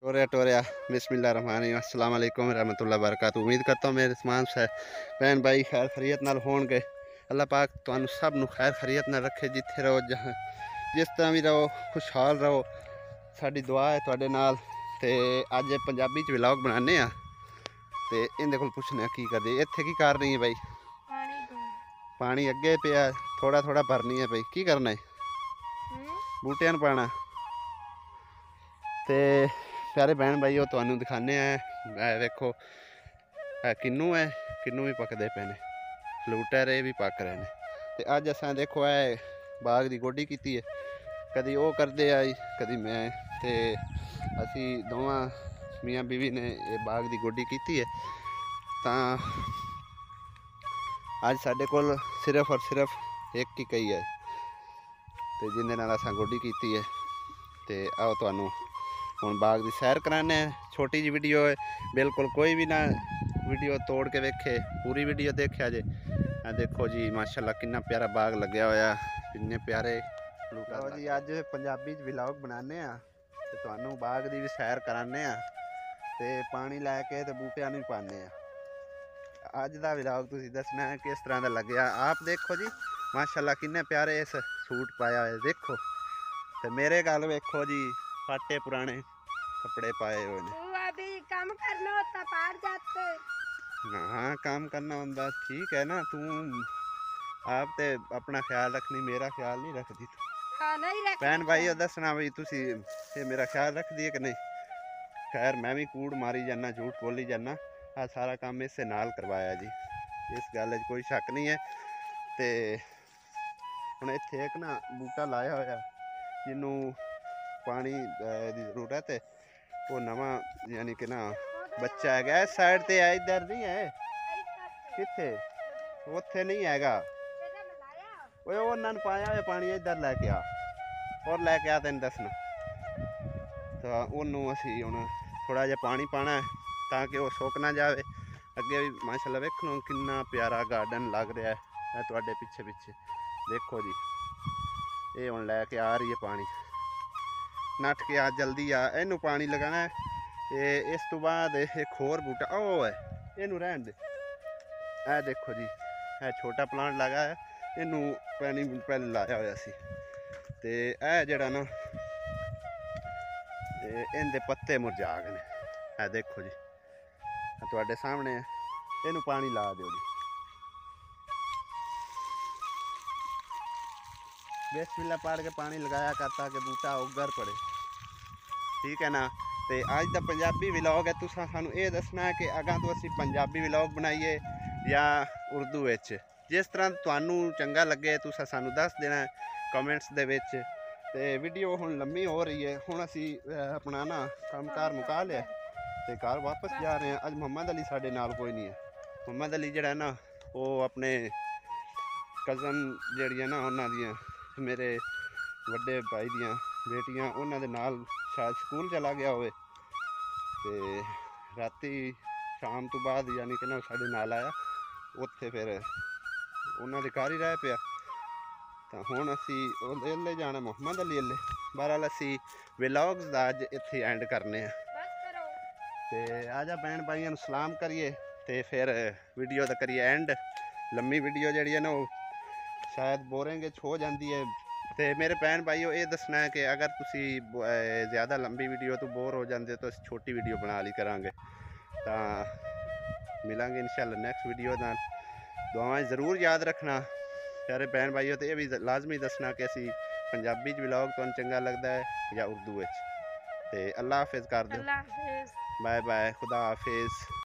टोरिया टोरिया बिस्मिल्लाहिर्रहमानिर्रहीम अस्सलाम वालेकुम रहमतुल्लाहि बरकातहू। उम्मीद करता हूँ मेरे तमाम से भैन भाई खैर खरीयत नाल होणगे। अल्लाह पाक तुहानू सब नू खैर खरीयत नाल रखे, जिथे रहो जहाँ जिस तरह भी रहो खुशहाल रहो। साडी दुआ है तुहाडे नाल। ते अज पंजाबी च व्लॉग बनाने आ ते इहदे कोल पुछने आ की करदे। इत्थे की कर रही है भाई? पानी अगे पिया, थोड़ा थोड़ा भरनी है भाई। की करना है? बूटियां नू पाना। ते प्यारे बहन भाई वो तुहानू दिखाने हैं। देखो किन्नू है, किन्नू भी पकते पे ने, फ्लूटर भी पक रहे हैं। तो अज असा देखो है बाग की गोडी की है। कभी वो करते आई, कभी मैं। तो असी दोवां मियाँ बीवी ने ये बाग की गोडी की है। तो अज साढ़े कोल सिर्फ और सिर्फ एक ही कई है, तो जिंदे नाल असां गोडी की है। तो आओ तुहानू हुण बाग की सैर कराने। छोटी जी वीडियो है, बिल्कुल कोई भी ना वीडियो तोड़ के वेखे, पूरी वीडियो देखा जे। देखो जी माशाल्लाह कितना प्यारा बाग लग्या होया, कितने प्यारे लो जी। अज पंजाबी व्लॉग बनाने ते तुहानू बाग की भी सैर कराने ते पानी लैके ते बूटियां नू भी पाने। अज का व्लॉग तुसीं दसना है किस तरह का लग्या। आप देखो जी माशाल्लाह कितने प्यारे इस सूट पाया है। देखो ते मेरे गल वेखो जी, फाटे पुराने कपड़े पाए हुए ने। अभी काम करना होता बाहर जाते। हाँ काम करना होता, ठीक है ना। तू आप ते अपना ख्याल रखनी, मेरा ख्याल नहीं रखती तू। हाँ नहीं रख भैन भाई दसना भाई तुसी ये मेरा ख्याल रख दिए कि नहीं। खैर मैं भी कूड़ मारी जाना, झूठ बोली जाना। आ सारा काम इससे नाल करवाया जी, इस गल कोई शक नहीं है। तो हुण इत्थे एक ना बूटा लाया होया जिन्नू पानी की जरूरत है। वो नवा यानी कि ना बच्चा है। इस साइड ते है, इधर नहीं है। किथे? उत्थे नहीं हैगा। ओए उन्होंने पाया हुआ पानी इधर लैके आ, और लैके आ तेन दसना। तो उन्होंने असी हुण थोड़ा जिहा पानी पाना है ताकि वो सुक ना जाए। अगे भी माशाल्लाह वेखो कितना प्यारा गार्डन लग रहा है तुहाडे पिछे पिछे। देखो जी ये हुण लैके आ रही है पानी। नठ के आ, जल्दी आ, इनू पानी लगाना है। इस तो बाद एक होर बूटा ओ है, इनू रहन दे। ए देखो जी ए छोटा प्लांट लगा है, इनू पानी पहले लाया होया सी। ते ए जेड़ा ना इनके पत्ते मुरझा गए ने। ए देखो जी तुहाडे सामने है, इनू पानी ला दो जी। बिस्मिल्लाह पढ़ के पानी लगाया कर ताकि बूटा उगर पड़े, ठीक है ना। तो अज का पंजाबी व्लॉग है। तुसा सानू ये दसना है कि अगर तो असी पंजाबी व्लॉग बनाइए या उर्दू विच, जिस तरह तुहानू चंगा लगे तुसा सानू दस देना है कमेंट्स दे विच। ते वीडियो हुण लम्मी हो रही है। हुण असी अपना ना काम कार मुका लिया ते घर वापस जा रहे हैं। अज मोहम्मद अली साडे नाल कोई नहीं है। मोहम्मद अली जिहड़ा ना वो अपने कज़न जिहड़ियां ना उन्हां दियां, मेरे वड्डे भाई दियां बेटियां, उन्हां दे नाल शायद स्कूल चला गया होवे। ते राती शाम तो बाद यानी कि ना साडे नाल आया, उत्थे फिर उन्हां दे घर ही रह पिया। तो हुण असी इल्ले जाना मोहम्मद अली अल्ले। बहरहाल असी व्लॉग्स दा अज इत्थे एंड करने आ। ते आजा भैन भाइयों नू सलाम करिए ते फिर वीडियो दा करिए एंड। लम्मी वीडियो जिहड़ी है ना वो शायद बोरिंग हो जाती है। तो मेरे भैन भाइयों ये दसना है कि अगर तुसी ज़्यादा लंबी वीडियो तो बोर हो जाते तो छोटी वीडियो बना ली करांगे। तो मिलांगे इंशाल्लाह नैक्सट वीडियो नाल। दुआएं ज़रूर याद रखना प्यारे भैन भाइयों। तो यह भी लाजमी दसना कि असी पंजाबी व्लॉग तुहानू चंगा लगता है या उर्दू। तो अल्लाह हाफिज़ कर दो। बाय बाय, खुदा हाफिज़।